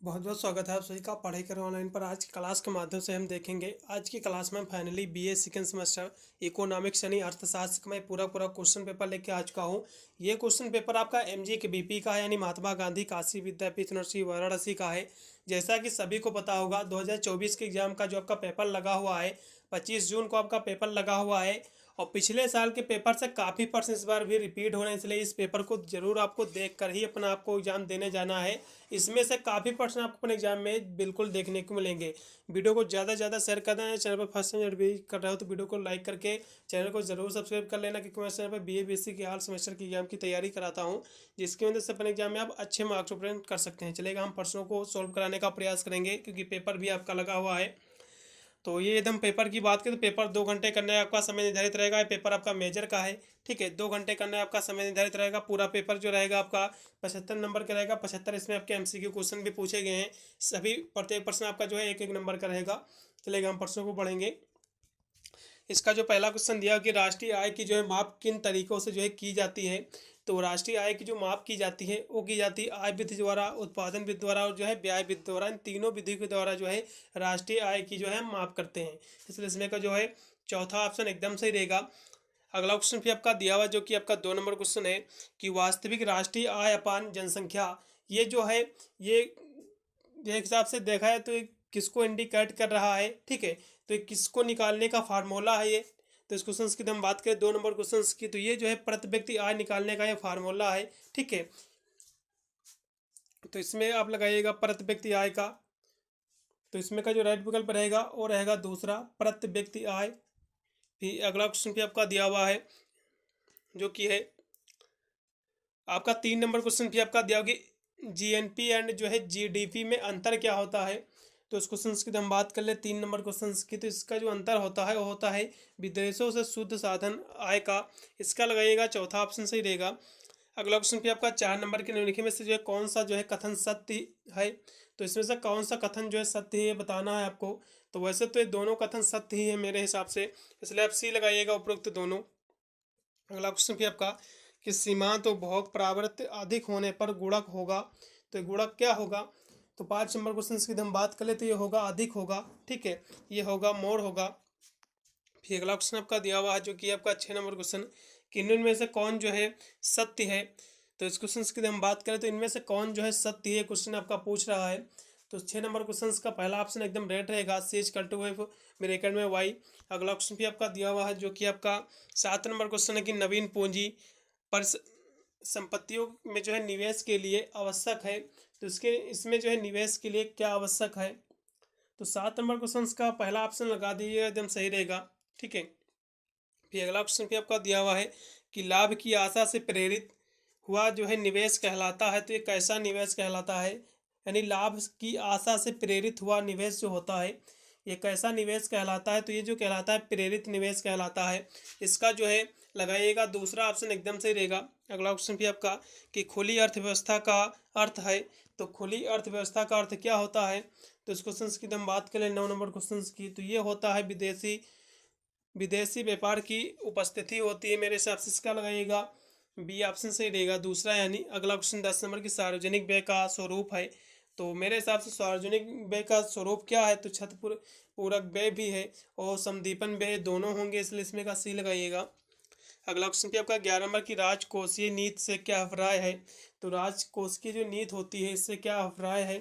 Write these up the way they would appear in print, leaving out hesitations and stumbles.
बहुत बहुत स्वागत है आप सभी का पढ़ाई करें ऑनलाइन पर। आज की क्लास के माध्यम से हम देखेंगे। आज की क्लास में finally BA second semester economics यानी अर्थशास्त्र का मैं पूरा क्वेश्चन पेपर लेके आ चुका हूँ। ये क्वेश्चन पेपर आपका एमजी के बीपी का है, यानी महात्मा गांधी काशी विद्यापीठ यूनिवर्सिटी वाराणसी का है। जैसा कि सभी को पता होगा 2024 के एग्जाम का जो आपका पेपर लगा हुआ है, 25 जून को आपका पेपर लगा हुआ है। और पिछले साल के पेपर से काफ़ी पर्सेंट इस बार भी रिपीट हो रहे हैं, इसलिए इस पेपर को जरूर आपको देख कर ही अपना आपको एग्जाम देने जाना है। इसमें से काफ़ी पर्सेंट आपको अपने एग्जाम में बिल्कुल देखने को मिलेंगे। वीडियो को ज़्यादा से ज़्यादा शेयर कर देना। चैनल पर फर्स्ट टाइम भी कर रहे हो तो वीडियो को लाइक करके चैनल को जरूर सब्सक्राइब कर लेना, क्योंकि मैं चैनल पर बीए बीएससी के हाल सेमेस्टर की एग्जाम की तैयारी कराता हूँ, जिसकी वजह से अपने एग्जाम में आप अच्छे मार्क्स प्रिंट कर सकते हैं। चलेगा, हम प्रश्नों को सॉल्व कराने का प्रयास करेंगे, क्योंकि पेपर भी आपका लगा हुआ है। तो ये एकदम पेपर की बात करें तो पेपर 2 घंटे करने का आपका समय निर्धारित रहेगा। ये पेपर आपका मेजर का है, ठीक है। 2 घंटे करने का आपका समय निर्धारित रहेगा। पूरा पेपर जो रहेगा आपका 75 नंबर का रहेगा। 75 इसमें आपके एमसीक्यू क्वेश्चन भी पूछे गए हैं। सभी प्रत्येक प्रश्न आपका जो है एक एक नंबर का रहेगा। चलेगा, हम प्रश्नों को पढ़ेंगे। इसका जो पहला क्वेश्चन दिया कि राष्ट्रीय आय की जो है माप किन तरीकों से जो है की जाती है। तो राष्ट्रीय आय की जो माप की जाती है वो की जाती है आय विधि द्वारा, उत्पादन विधि द्वारा और जो है व्यय विधि द्वारा। इन तीनों विधि के द्वारा जो है राष्ट्रीय आय की जो है माप करते हैं। इसलिए इसमें का जो है चौथा ऑप्शन एकदम सही रहेगा। अगला क्वेश्चन भी आपका दिया हुआ जो कि आपका 2 नंबर क्वेश्चन है कि वास्तविक राष्ट्रीय आय अपान जनसंख्या, ये जो है ये एक हिसाब से देखा है तो ये किसको इंडिकेट कर रहा है, ठीक है। तो ये किसको निकालने का फार्मूला है ये। तो इस क्वेश्चन की हम बात करें 2 नंबर क्वेश्चन की, तो ये जो है प्रति व्यक्ति आय निकालने का ये फार्मूला है, ठीक है। तो इसमें आप लगाइएगा प्रति व्यक्ति आय का। तो इसमें का जो राइट विकल्प रहेगा वो रहेगा दूसरा, प्रति व्यक्ति आय। फिर अगला क्वेश्चन भी आपका दिया हुआ है जो कि है आपका 3 नंबर क्वेश्चन भी आपका दिया होगी जीएनपी एंड जो है जीडीपी में अंतर क्या होता है। तो इस क्वेश्चन की हम बात कर ले 3 नंबर क्वेश्चन की, तो इसका जो अंतर होता है वो होता है विदेशों से शुद्ध साधन आय का। इसका लगाइएगा चौथा ऑप्शन सही रहेगा। अगला क्वेश्चन भी आपका 4 नंबर के निम्नलिखित में से जो है कौन सा जो है कथन सत्य है। तो इसमें से कौन सा कथन जो है सत्य है ये बताना है आपको। तो वैसे तो ये दोनों कथन सत्य ही है मेरे हिसाब से, इसलिए आप सी लगाइएगा उपरोक्त दोनों। अगला क्वेश्चन भी आपका कि सीमांत उपभोग प्रावर्त अधिक होने पर गुणक होगा। तो गुणक क्या होगा। तो 5 नंबर क्वेश्चन की हम बात करें तो ये होगा अधिक होगा, ठीक है। ये होगा मोर होगा। फिर अगला क्वेश्चन आपका दिया हुआ है जो कि आपका 6 नंबर क्वेश्चन कि इनमें से कौन जो है सत्य है। तो इस क्वेश्चन की हम बात करें तो इनमें से कौन जो है सत्य है, क्वेश्चन आपका पूछ रहा है। तो 6 नंबर क्वेश्चन का पहला ऑप्शन एकदम रेड रहेगा, सी इज कल्टू वाई ब्रैकेट में वाई। अगला क्वेश्चन भी आपका दिया हुआ है जो कि आपका 7 नंबर क्वेश्चन है कि नवीन पूंजी पर संपत्तियों में जो है निवेश के लिए आवश्यक है। तो इसके इसमें जो है निवेश के लिए क्या आवश्यक है। तो 7 नंबर क्वेश्चन का पहला ऑप्शन लगा दीजिएगा, एकदम सही रहेगा, ठीक है। फिर अगला क्वेश्चन भी आपका दिया हुआ है कि लाभ की आशा से प्रेरित हुआ जो है निवेश कहलाता है। तो ये कैसा निवेश कहलाता है, यानी लाभ की आशा से प्रेरित हुआ निवेश जो होता है ये कैसा निवेश कहलाता है। तो ये जो कहलाता है प्रेरित निवेश कहलाता है। इसका जो है लगाइएगा दूसरा ऑप्शन एकदम सही रहेगा। अगला क्वेश्चन भी आपका कि खुली अर्थव्यवस्था का अर्थ है। तो खुली अर्थव्यवस्था का अर्थ क्या होता है। तो इस क्वेश्चन की हम बात करें 9 नंबर क्वेश्चन की, तो ये होता है विदेशी विदेशी व्यापार की उपस्थिति होती है। मेरे हिसाब से इसका लगाइएगा बी ऑप्शन सही रहेगा दूसरा। यानी अगला क्वेश्चन 10 नंबर की सार्वजनिक व्यय का स्वरूप है। तो मेरे हिसाब से सार्वजनिक व्यय का स्वरूप क्या है, तो छत पूरक व्यय भी है और समदीपन व्यय दोनों होंगे, इसलिए इसमें का सी लगाइएगा। अगला क्वेश्चन आपका 11 नंबर की राजकोषीय नीति से क्या अभिप्राय है। तो राजकोष की जो नीति होती है इससे क्या अभिप्राय है।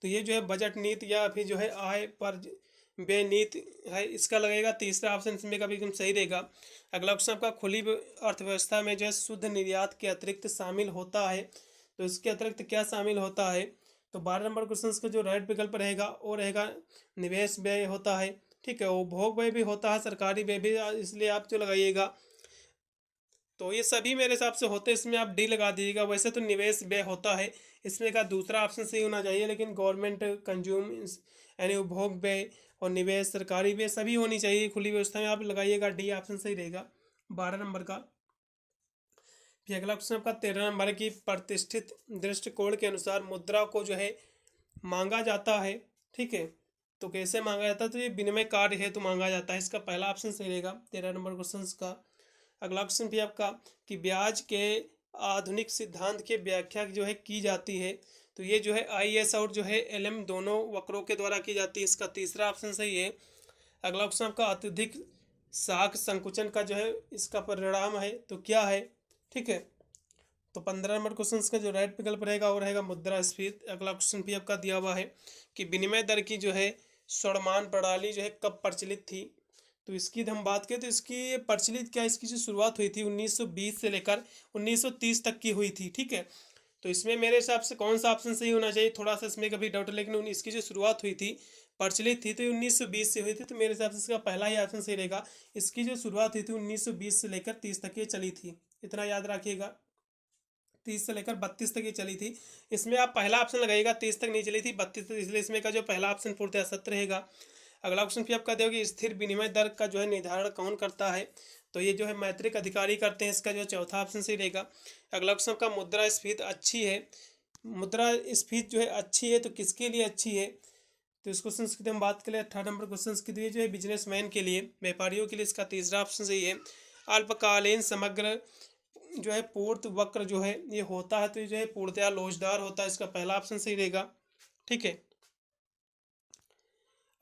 तो ये जो है बजट नीति या फिर जो है आय पर व्यय नीति है, इसका लगेगा तीसरा ऑप्शन इसमें का भी एकदम सही रहेगा। अगला क्वेश्चन आपका खुली अर्थव्यवस्था में जो है शुद्ध निर्यात के अतिरिक्त शामिल होता है। तो इसके अतिरिक्त क्या शामिल होता है। तो 12 नंबर क्वेश्चन का जो राइट विकल्प रहेगा वो रहेगा निवेश व्यय होता है, ठीक है। उपभोग व्यय भी होता है, सरकारी व्यय भी, इसलिए आप जो लगाइएगा तो ये सभी मेरे हिसाब से होते हैं, इसमें आप डी लगा दीजिएगा। वैसे तो निवेश व्यय होता है, इसमें का दूसरा ऑप्शन सही होना चाहिए, लेकिन गवर्नमेंट कंज्यूम यानी उपभोग व्यय और निवेश सरकारी व्यय सभी होनी चाहिए खुली व्यवस्था में, आप लगाइएगा डी ऑप्शन सही रहेगा 12 नंबर का। फिर अगला क्वेश्चन आपका 13 नंबर की प्रतिष्ठित दृष्टिकोण के अनुसार मुद्रा को जो है मांगा जाता है, ठीक है। तो कैसे मांगा जाता है, तो ये विनिमय कार्य हेतु मांगा जाता है, इसका पहला ऑप्शन सही रहेगा 13 नंबर क्वेश्चन का। अगला क्वेश्चन भी आपका कि ब्याज के आधुनिक सिद्धांत की व्याख्या जो है की जाती है। तो ये जो है IS और जो है LM दोनों वक्रों के द्वारा की जाती है। इसका तीसरा ऑप्शन सही है। अगला ऑप्शन आपका अत्यधिक शाख संकुचन का जो है इसका परिणाम है, तो क्या है? ठीक है, तो 15 नंबर क्वेश्चन का जो राइट विकल्प रहेगा वो रहेगा मुद्रास्फीति। अगला क्वेश्चन भी आपका दिया हुआ है कि विनिमय दर की जो है स्वर्णमान प्रणाली जो है कब प्रचलित थी? तो इसकी हम बात करें तो इसकी प्रचलित क्या, इसकी जो शुरुआत हुई थी 1920 से लेकर 1930 तक की हुई थी। ठीक है, तो इसमें मेरे हिसाब से कौन सा ऑप्शन सही होना चाहिए, थोड़ा सा इसमें कभी डाउट है, लेकिन इसकी जो शुरुआत हुई थी, प्रचलित थी, तो 1920 से हुई थी, तो मेरे हिसाब से इसका पहला ही ऑप्शन सही रहेगा। इसकी जो शुरुआत हुई थी 1920 से लेकर 30 तक ये चली थी, इतना याद रखिएगा। 30 से लेकर 32 तक ये चली थी। इसमें आप पहला ऑप्शन लगाइएगा, 30 तक नहीं चली थी, 32 तक, इसलिए इसमें का जो पहला ऑप्शन पूर्णतः सत्य रहेगा। अगला क्वेश्चन फिर आपका देगा स्थिर विनिमय दर का जो है निर्धारण कौन करता है? तो ये जो है मैत्रिक अधिकारी करते हैं, इसका जो चौथा ऑप्शन सही रहेगा। अगला क्वेश्चन का मुद्रास्फीति अच्छी है, मुद्रास्फीति जो है अच्छी है, तो किसके लिए अच्छी है? तो इस क्वेश्चन की हम बात करें 18 नंबर क्वेश्चन की, तो ये जो है बिजनेसमैन के लिए, व्यापारियों के लिए, इसका तीसरा ऑप्शन सही है। अल्पकालीन समग्र जो है पूर्त वक्र जो है ये होता है, तो ये जो है पूर्णतया लोचदार होता है, इसका पहला ऑप्शन सही रहेगा। ठीक है,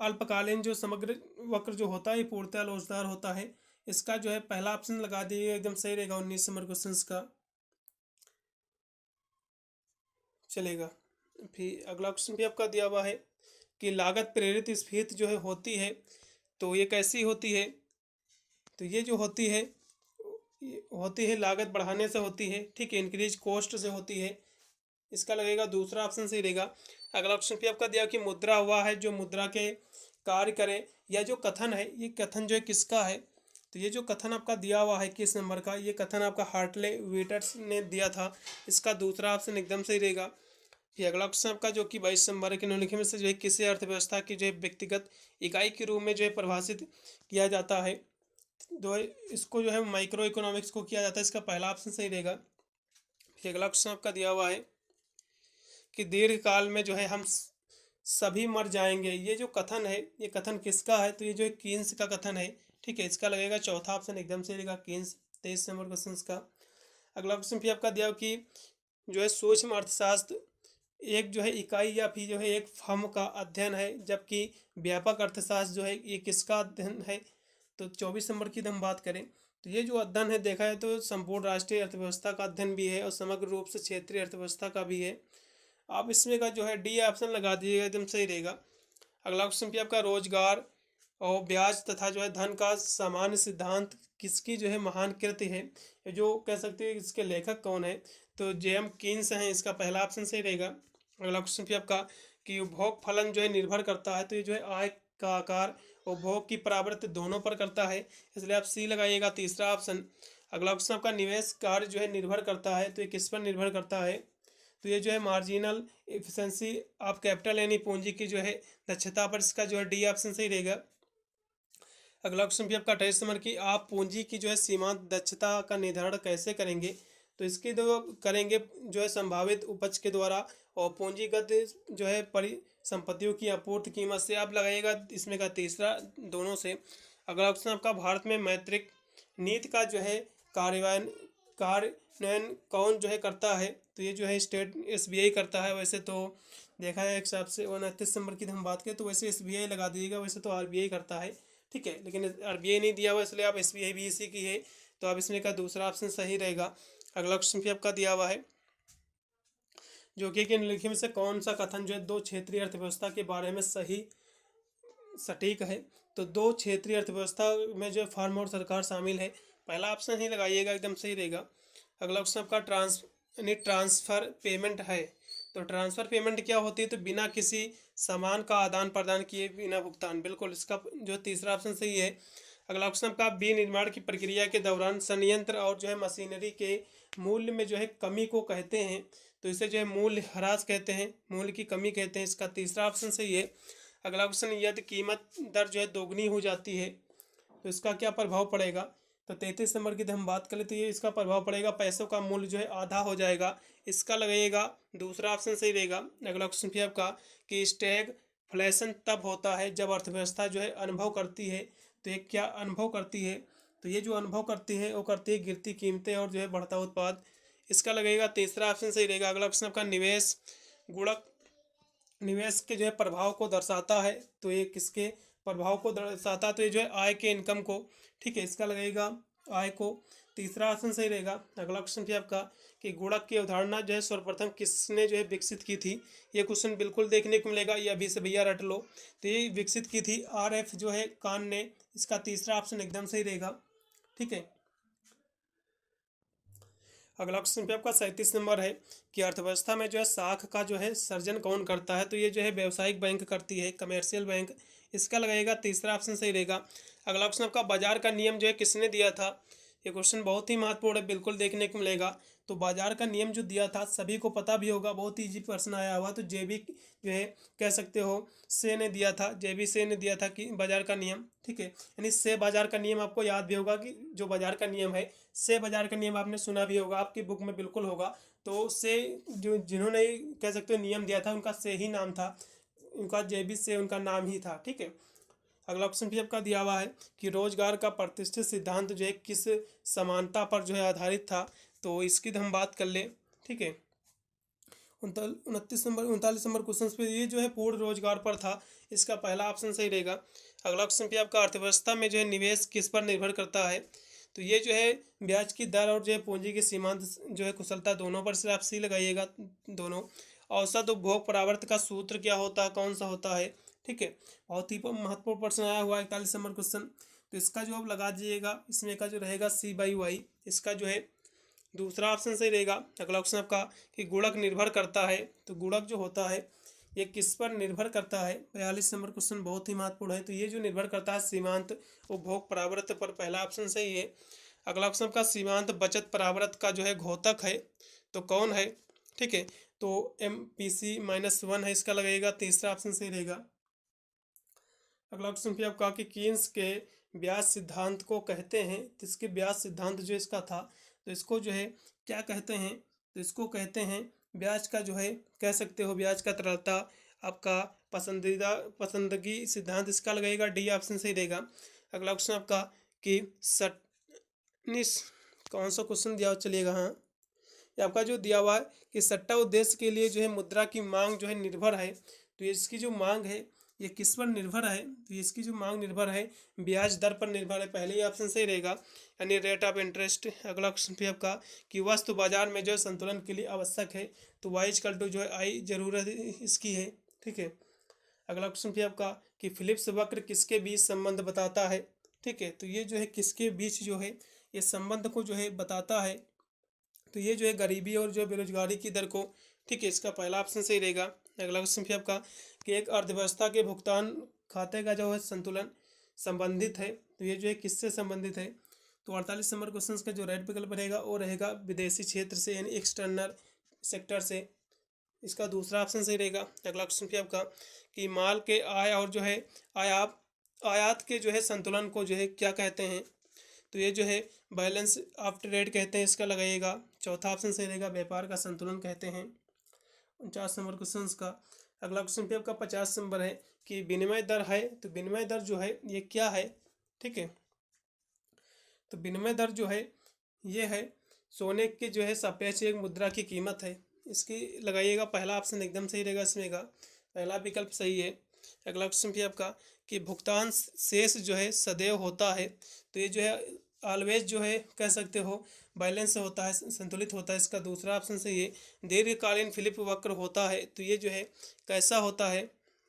अल्पकालीन जो समग्र वक्र जो होता है ये पूर्णतया लोचदार होता है, इसका जो है पहला ऑप्शन लगा दिए, एकदम सही रहेगा 19 नंबर क्वेश्चन का, चलेगा। फिर अगला क्वेश्चन भी आपका दिया हुआ है कि लागत प्रेरित स्फीति जो है होती है, तो ये कैसी होती है? तो ये जो होती है लागत बढ़ाने से होती है। ठीक है, इंक्रीज कॉस्ट से होती है, इसका लगेगा दूसरा ऑप्शन सही रहेगा। अगला ऑप्शन भी आपका दिया कि मुद्रा हुआ है जो मुद्रा के कार्य करे, या जो कथन है ये कथन जो है किसका है? तो ये जो कथन आपका दिया हुआ है किस नंबर का, ये कथन आपका हार्टले विटर्स ने दिया था, इसका दूसरा ऑप्शन एकदम सही रहेगा। फिर अगला क्वेश्चन आपका जो कि 22 नंबर के निम्नलिखित में से जो है किसी अर्थव्यवस्था की जो है व्यक्तिगत इकाई के रूप में जो है परिभाषित किया जाता है? जो है इसको जो है माइक्रो इकोनॉमिक्स को किया जाता है, इसका पहला ऑप्शन सही रहेगा। फिर अगला क्वेश्चन आपका दिया हुआ है कि दीर्घ काल में जो है हम सभी मर जाएंगे, ये जो कथन है ये कथन किसका है? तो ये जो है कीन्स का कथन है। ठीक है, इसका लगेगा चौथा ऑप्शन एकदम सही रहेगा, कीन्स। 23 नंबर क्वेश्चन का अगला क्वेश्चन भी आपका दिया कि जो है सूक्ष्म अर्थशास्त्र एक जो है इकाई या फिर जो है एक फर्म का अध्ययन है, जबकि व्यापक अर्थशास्त्र जो है ये किसका अध्ययन है? तो 24 नंबर की हम बात करें तो ये जो अध्ययन है देखा है तो संपूर्ण राष्ट्रीय अर्थव्यवस्था का अध्ययन भी है और समग्र रूप से क्षेत्रीय अर्थव्यवस्था का भी है। आप इसमें का जो है डी ऑप्शन लगा दीजिएगा, एकदम सही रहेगा। अगला क्वेश्चन भी आपका रोजगार और ब्याज तथा जो है धन का सामान्य सिद्धांत किसकी जो है महान कृति है, जो कह सकते हैं इसके लेखक कौन है? तो जेएम कीन्स हैं, इसका पहला ऑप्शन सही रहेगा। अगला क्वेश्चन भी आपका कि उपभोग फलन जो है निर्भर करता है, तो ये जो है आय का आकार उपभोग की प्रवृत्ति दोनों पर करता है, इसलिए आप सी लगाइएगा, तीसरा ऑप्शन। अगला क्वेश्चन आपका निवेश कार्य जो है निर्भर करता है, तो ये किस पर निर्भर करता है? तो ये जो है मार्जिनल एफिशिएंसी ऑफ कैपिटल यानी पूंजी की जो है दक्षता पर, इसका जो है डी ऑप्शन सही रहेगा। अगला क्वेश्चन भी आपका 28 नंबर की आप पूंजी की जो है सीमांत दक्षता का निर्धारण कैसे करेंगे? तो इसके दो करेंगे जो है संभावित उपज के द्वारा और पूंजीगत जो है परिसंपत्तियों की आपूर्ति कीमत से, आप लगाइएगा इसमें का तीसरा दोनों से। अगला क्वेश्चन आपका भारत में मौद्रिक नीति का जो है कार्यान्वयन कौन जो है करता है? तो ये जो है स्टेट SBI करता है। वैसे तो देखा है एक हिसाब से 29 नंबर की हम बात करें तो वैसे SBI लगा दीजिएगा, वैसे तो RBI करता है। ठीक है, लेकिन RBI नहीं दिया हुआ इसलिए आप SBI भी इसी की है, तो आप इसमें का दूसरा ऑप्शन सही रहेगा। अगला क्वेश्चन भी आपका दिया हुआ है जो कि निम्नलिखित में से कौन सा कथन जो है दो क्षेत्रीय अर्थव्यवस्था के बारे में सही सटीक है? तो दो क्षेत्रीय अर्थव्यवस्था में जो फर्म और सरकार शामिल है, पहला ऑप्शन ही लगाइएगा, एकदम सही रहेगा। अगला क्वेश्चन आपका ट्रांसफर पेमेंट है, तो ट्रांसफर पेमेंट क्या होती है? तो बिना किसी सामान का आदान प्रदान किए बिना भुगतान, बिल्कुल इसका जो तीसरा ऑप्शन सही है। अगला ऑप्शन आपका विनिर्माण की प्रक्रिया के दौरान संयंत्र और जो है मशीनरी के मूल्य में जो है कमी को कहते हैं, तो इसे जो है मूल्य ह्रास कहते हैं, मूल्य की कमी कहते हैं, इसका तीसरा ऑप्शन सही है। अगला क्वेश्चन यदि कीमत दर जो है दोगुनी हो जाती है तो इसका क्या प्रभाव पड़ेगा? तो 33 नंबर की हम बात करें तो ये इसका प्रभाव पड़ेगा, पैसों का मूल्य जो है आधा हो जाएगा, इसका लगेगा दूसरा ऑप्शन सही रहेगा। अगला क्वेश्चन फिर आपका कि स्टैगफ्लेशन तब होता है जब अर्थव्यवस्था जो है अनुभव करती है, तो ये क्या अनुभव करती है? तो ये जो अनुभव करती है वो करती है गिरती कीमतें और जो है बढ़ता उत्पाद, इसका लगेगा तीसरा ऑप्शन सही रहेगा। अगला क्वेश्चन आपका निवेश गुणक निवेश के जो है प्रभाव को दर्शाता है, तो ये किसके प्रभाव को दर्शाता है, तो ये जो है आय के इनकम को, ठीक है, इसका लगेगा आय को। तीसरा ऑप्शन सही रहेगा। अगला क्वेश्चन भी आपका कि गुणक की अवधारणा जो है सर्वप्रथम किसने जो है विकसित की थी। ये क्वेश्चन बिल्कुल देखने को मिलेगा, ये अभी से भैया रट लो। तो ये विकसित की थी RF जो है कान ने। इसका तीसरा ऑप्शन एकदम सही रहेगा, ठीक है। अगला क्वेश्चन पे आपका 37 नंबर है कि अर्थव्यवस्था में जो है साख का जो है सर्जन कौन करता है। तो ये जो है व्यावसायिक बैंक करती है, कमर्शियल बैंक। इसका लगेगा तीसरा ऑप्शन सही रहेगा। अगला क्वेश्चन आपका बाजार का नियम जो है किसने दिया था। ये क्वेश्चन बहुत ही महत्वपूर्ण है, बिल्कुल देखने को मिलेगा। तो बाजार का नियम जो दिया था सभी को पता भी होगा, बहुत ही इजी प्रश्न आया हुआ। तो जेबी जो है कह सकते हो से ने दिया था, जेबी से ने दिया था कि बाजार का नियम, ठीक है। यानी से बाजार का नियम आपको याद भी होगा कि जो बाजार का नियम है, से बाजार का नियम आपने सुना भी होगा, आपकी बुक में बिल्कुल होगा। तो से जो जिन्होंने कह सकते हो नियम दिया था उनका से ही नाम था, उनका जेबी से उनका नाम ही था, ठीक है। अगला ऑप्शन भी आपका दिया हुआ है कि रोजगार का प्रतिष्ठित सिद्धांत जो है किस समानता पर जो है आधारित था। तो इसकी हम बात कर ले, ठीक है। 39 नंबर क्वेश्चन पे ये जो है पूर्ण रोजगार पर था। इसका पहला ऑप्शन सही रहेगा। अगला क्वेश्चन पे आपका अर्थव्यवस्था में जो है निवेश किस पर निर्भर करता है। तो ये जो है ब्याज की दर और जो है पूंजी की सीमांत जो है कुशलता, दोनों पर से आप सी लगाइएगा दोनों। औसत उपभोग परावर्त का सूत्र क्या होता है, कौन सा होता है, ठीक है। बहुत ही महत्वपूर्ण प्रश्न आया हुआ है 41 नंबर क्वेश्चन। तो इसका जो आप लगा दीजिएगा, इसमें का जो रहेगा C/Y। इसका जो है दूसरा ऑप्शन सही रहेगा। अगला ऑप्शन आपका कि गुणक निर्भर करता है। तो गुणक जो होता है ये किस पर निर्भर करता है। 42 नंबर क्वेश्चन बहुत ही महत्वपूर्ण है। तो ये जो निर्भर करता है सीमांत उपभोग परावर्त पर, पहला ऑप्शन सही है। अगला ऑप्शन का सीमांत बचत परावर्त का जो है घोतक है, तो कौन है, ठीक है। तो MPC-1 है, इसका लगेगा तीसरा ऑप्शन सही रहेगा। अगला ऑप्शन भी आपका कि कीन्स के ब्याज सिद्धांत को कहते हैं। तो इसके ब्याज सिद्धांत जो इसका था, तो इसको जो है क्या कहते हैं, तो इसको कहते हैं ब्याज का जो है कह सकते हो ब्याज का तरलता, आपका पसंदगी सिद्धांत। इसका लगेगा डी ऑप्शन सही रहेगा। अगला क्वेश्चन आपका कि सटनिस कौन सा क्वेश्चन दिया चलिएगा, हाँ, ये आपका जो दिया हुआ है कि सट्टा उद्देश्य के लिए जो है मुद्रा की मांग जो है निर्भर है। तो इसकी जो मांग है ये किस पर निर्भर है, तो इसकी जो मांग निर्भर है ब्याज दर पर निर्भर है, पहले ही ऑप्शन सही रहेगा, यानी रेट ऑफ इंटरेस्ट। अगला क्वेश्चन भी आपका कि वस्तु बाजार में जो है संतुलन के लिए आवश्यक है। तो Y= जो है आई जरूरत इसकी है, ठीक है। अगला क्वेश्चन भी आपका कि फिलिप्स वक्र किसके बीच संबंध बताता है, ठीक है। तो ये जो है किसके बीच जो है ये संबंध को जो है बताता है। तो ये जो है गरीबी और जो बेरोजगारी की दर को, ठीक है, इसका पहला ऑप्शन सही रहेगा। अगला क्वेश्चन भी आपका कि एक अर्थव्यवस्था के भुगतान खाते का जो है संतुलन संबंधित है। तो ये जो है किससे संबंधित है। तो 48 नंबर क्वेश्चन का जो राइट विकल्प रहेगा वो रहेगा विदेशी क्षेत्र से, यानी एक्सटर्नल सेक्टर से। इसका दूसरा ऑप्शन सही रहेगा। अगला क्वेश्चन भी आपका कि माल के आय और जो है आयात के जो है संतुलन को जो है क्या कहते हैं। तो ये जो है बैलेंस ऑफ ट्रेड कहते हैं, इसका लगाइएगा। चौथा ऑप्शन सही रहेगा, व्यापार का संतुलन कहते हैं। 49 नंबर क्वेश्चन का अगला क्वेश्चन पे आपका 50 नंबर है कि विनिमय दर है। तो विनिमय दर जो है ये क्या है, ठीक है। तो विनिमय दर जो है ये है सोने के जो है सापेक्ष एक मुद्रा की कीमत है, इसकी लगाइएगा। पहला ऑप्शन एकदम सही रहेगा, इसमें का पहला विकल्प सही है। अगला क्वेश्चन भी आपका कि भुगतान शेष जो है सदैव होता है। तो ये जो है ऑलवेज जो है कह सकते हो बैलेंस होता है, संतुलित होता है, इसका दूसरा ऑप्शन सही है। दीर्घकालीन फिलिप वक्र होता है। तो ये जो है कैसा होता है,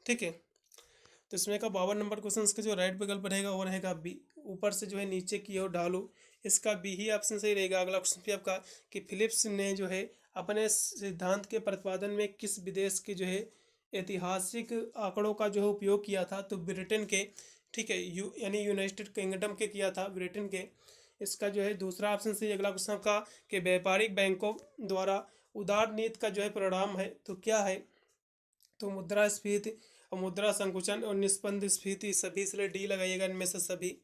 ठीक है। तो इसमें का 52 नंबर क्वेश्चन का जो राइट विकल्प रहेगा वो रहेगा बी, ऊपर से जो है नीचे की ओर ढालू। इसका बी ही ऑप्शन सही रहेगा। अगला क्वेश्चन भी आपका कि फिलिप्स ने जो है अपने सिद्धांत के प्रतिपादन में किस विदेश के जो है ऐतिहासिक आंकड़ों का जो है उपयोग किया था। तो ब्रिटेन के, ठीक है, यानी यूनाइटेड किंगडम के किया था, ब्रिटेन के। इसका जो है दूसरा ऑप्शन सही। अगला क्वेश्चन का कि व्यापारिक बैंकों द्वारा उदार नीति का जो है परिणाम है। तो क्या है, तो मुद्रास्फीति और मुद्रा संकुचन और निष्पन्द स्फीति, सभी इसलिए डी लगाइएगा इनमें से सभी।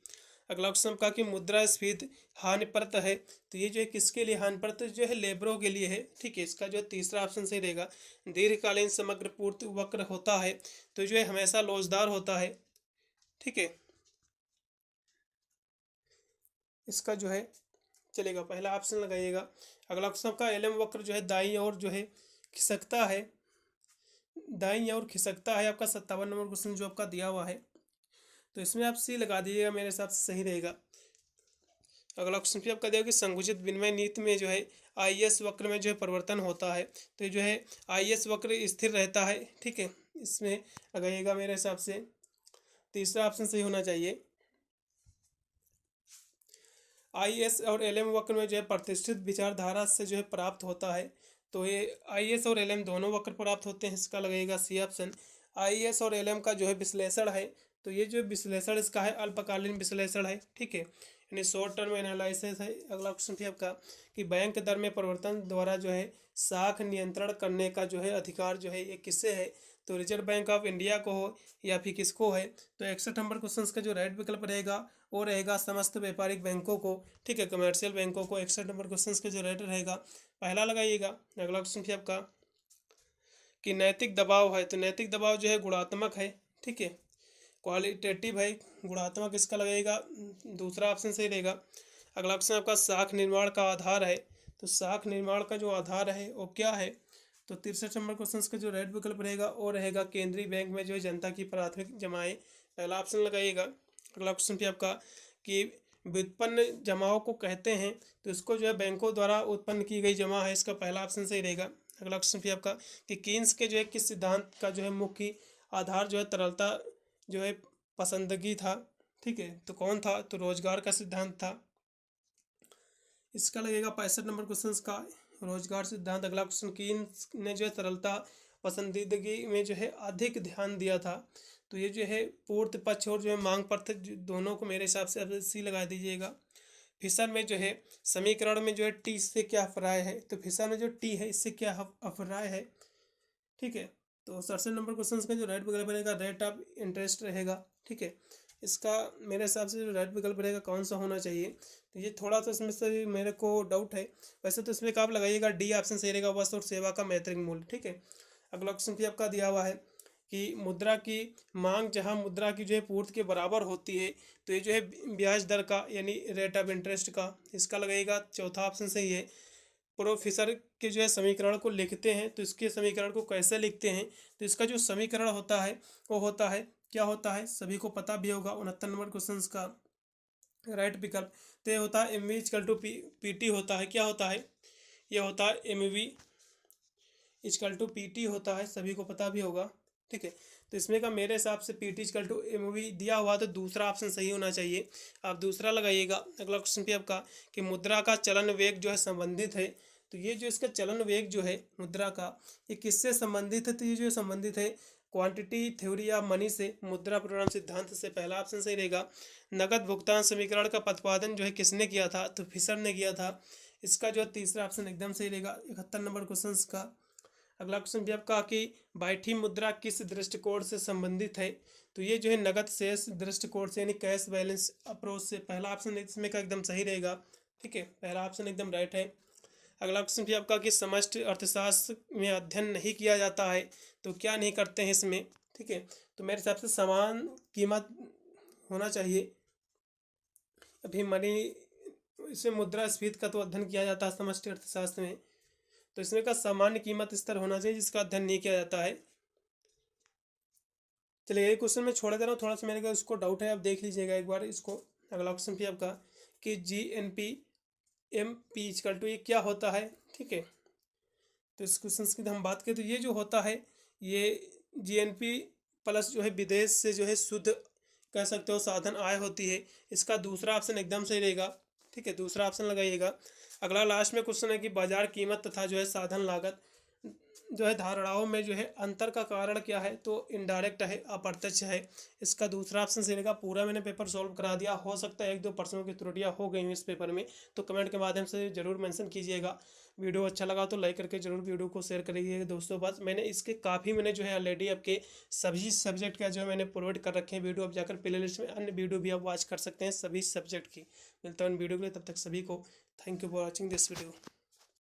अगला क्वेश्चन का कि मुद्रास्फीति हानिप्रद है। तो ये जो है किसके लिए हानिप्रद, जो है लेबरों के लिए है, ठीक है। इसका जो है तीसरा ऑप्शन सही रहेगा। दीर्घकालीन समग्र पूर्ति वक्र होता है। तो जो है हमेशा लोचदार होता है, ठीक है। इसका जो है चलेगा, पहला ऑप्शन लगाइएगा। अगला क्वेश्चन का एलएम वक्र जो है दाईं ओर जो है खिसकता है। दाईं ओर खिसकता है, आपका 57 नंबर क्वेश्चन जो आपका दिया हुआ है। तो इसमें आप सी लगा दीजिएगा, मेरे हिसाब से सही रहेगा। अगला क्वेश्चन भी आपका दिया कि संकुचित विनिमय नीति में जो है IS वक्र में जो है परिवर्तन होता है। तो ये जो है IS वक्र स्थिर रहता है, ठीक है। इसमें लगाइएगा, मेरे हिसाब से तीसरा ऑप्शन सही होना चाहिए। IS और LM वक्र में जो है प्रतिष्ठित विचारधारा से जो है प्राप्त होता है। तो ये IS और LM दोनों वक्र प्राप्त होते हैं, इसका लगेगा सी ऑप्शन। IS और LM का जो है विश्लेषण है, तो ये जो विश्लेषण इसका है अल्पकालीन विश्लेषण है, ठीक है, यानी शॉर्ट टर्म एनालिसिस है। अगला क्वेश्चन भी आपका कि बैंक दर में परिवर्तन द्वारा जो है साख नियंत्रण करने का जो है अधिकार जो है ये किससे है। तो रिजर्व बैंक ऑफ इंडिया को हो या फिर किसको है। तो 61 नंबर क्वेश्चन का जो राइट विकल्प रहेगा वो रहेगा समस्त व्यापारिक बैंकों को, ठीक है, कमर्शियल बैंकों को। 61 नंबर क्वेश्चन का जो राइट रहेगा पहला लगाइएगा। अगला क्वेश्चन भी आपका कि नैतिक दबाव है, तो नैतिक दबाव जो है गुणात्मक है, ठीक है, क्वालिटेटिव है, गुणात्मक इसका लगेगा दूसरा ऑप्शन सही रहेगा। अगला ऑप्शन आपका साख निर्माण का आधार है, तो साख निर्माण का जो आधार है वो क्या है। तो 63 नंबर क्वेश्चन का जो राइट विकल्प रहेगा वो रहेगा केंद्रीय बैंक में जो है जनता की प्राथमिक जमाएं, पहला ऑप्शन लगाइएगा। अगला क्वेश्चन भी आपका कि व्युत्पन्न जमाओं को कहते हैं, तो इसको जो है बैंकों द्वारा उत्पन्न की गई जमा है, इसका पहला ऑप्शन सही रहेगा। अगला क्वेश्चन भी आपका कि कीन्स के जो है किस सिद्धांत का जो है मुख्य आधार जो है तरलता जो है पसंदगी था, ठीक है, तो कौन था, तो रोजगार का सिद्धांत था, इसका लगेगा 65 नंबर क्वेश्चन का रोजगार सिद्धांत। अगला क्वेश्चन कीन्स ने जो है तरलता पसंदीदगी में जो है अधिक ध्यान दिया था, तो ये जो है पूर्त पक्ष और जो है मांग पत्र दोनों को मेरे हिसाब से सी लगा दीजिएगा। फिशर में जो है समीकरण में जो है टी से क्या अफराय है, तो फिशर में जो टी है इससे क्या अफराय है, ठीक है। तो 67 नंबर क्वेश्चन का जो राइट विकल्प रहेगा रेट ऑफ इंटरेस्ट रहेगा, ठीक है। इसका मेरे हिसाब से जो राइट विकल्प रहेगा कौन सा होना चाहिए, तो ये थोड़ा सा इसमें से मेरे को डाउट है। वैसे तो इसमें आप लगाइएगा डी ऑप्शन सही रहेगा, वस्तु और सेवा का मैत्रिक मूल्य, ठीक है। अगला क्वेश्चन भी आपका दिया हुआ है कि मुद्रा की मांग जहां मुद्रा की जो है पूर्ति के बराबर होती है, तो ये जो है ब्याज दर का यानी रेट ऑफ इंटरेस्ट का, इसका लगेगा चौथा ऑप्शन सही है। प्रोफेसर के जो है समीकरण को लिखते हैं, तो इसके समीकरण को कैसे लिखते हैं, तो इसका जो समीकरण होता है वो होता है क्या होता है, सभी को पता भी होगा। 69 नंबर क्वेश्चन का राइट विकल्प तो ये होता है M V equal to PT होता है, क्या होता है, ये होता है MV इजकल टू PT होता है, सभी को पता भी होगा, ठीक है। तो इसमें का मेरे हिसाब से PT इजकल टू MV दिया हुआ, तो दूसरा ऑप्शन सही होना चाहिए, आप दूसरा लगाइएगा। अगला क्वेश्चन भी आपका कि मुद्रा का चलन वेग जो है संबंधित है, तो ये जो इसका चलन वेग जो है मुद्रा का ये किससे संबंधित है, तो ये जो संबंधित है क्वांटिटी थ्योरी ऑफ मनी से, मुद्रा परिणाम सिद्धांत से, पहला ऑप्शन सही रहेगा। नगद भुगतान समीकरण का प्रतिपादन जो है किसने किया था, तो फिशर ने किया था, इसका जो तीसरा ऑप्शन एकदम सही रहेगा। 71 नंबर क्वेश्चन का अगला क्वेश्चन भी आपका कि बैठी मुद्रा किस दृष्टिकोण से संबंधित है, तो ये जो है नगद शेष दृष्टिकोण से यानी कैश बैलेंस अप्रोच से, पहला ऑप्शन इसमें का एकदम सही रहेगा, ठीक है, पहला ऑप्शन एकदम राइट है। अगला क्वेश्चन भी आपका कि समष्टि अर्थशास्त्र में अध्ययन नहीं किया जाता है, तो क्या नहीं करते हैं इसमें, ठीक है, तो मेरे हिसाब से समान कीमत होना चाहिए। अभी मनी इसे मुद्रास्फीति का तो अध्ययन किया जाता है समष्टि अर्थशास्त्र में, तो इसमें का सामान्य कीमत स्तर होना चाहिए जिसका अध्ययन नहीं किया जाता है। चलिए एक क्वेश्चन में छोड़ दे रहा हूँ, थोड़ा सा मेरे को उसको डाउट है, आप देख लीजिएगा एक बार इसको। अगला क्वेश्चन भी आपका कि GNP/MP इक्वल टू ये क्या होता है, ठीक है। तो इस क्वेश्चन की हम बात करें तो ये जो होता है ये GNP प्लस जो है विदेश से जो है शुद्ध कह सकते हो साधन आय होती है, इसका दूसरा ऑप्शन एकदम सही रहेगा, ठीक है, दूसरा ऑप्शन लगाइएगा। अगला लास्ट में क्वेश्चन है कि बाजार कीमत तथा जो है साधन लागत जो है धारणाओं में जो है अंतर का कारण क्या है, तो इनडायरेक्ट है, अप्रत्यक्ष है, इसका दूसरा ऑप्शन सही रहेगा। पूरा मैंने पेपर सॉल्व करा दिया, हो सकता है 1-2 प्रश्नों की त्रुटियां हो गई इस पेपर में, तो कमेंट के माध्यम से जरूर मेंशन कीजिएगा। वीडियो अच्छा लगा तो लाइक करके जरूर वीडियो को शेयर करिएगा दोस्तों। बस मैंने इसके काफ़ी मैंने जो है ऑलरेडी आपके सभी सब्जेक्ट का जो है मैंने प्रोवाइड कर रखे हैं वीडियो, आप जाकर प्ले लिस्ट में अन्य वीडियो भी आप वॉच कर सकते हैं सभी सब्जेक्ट की। मिलता हूँ वीडियो के लिए, तब तक सभी को thank you for watching this video.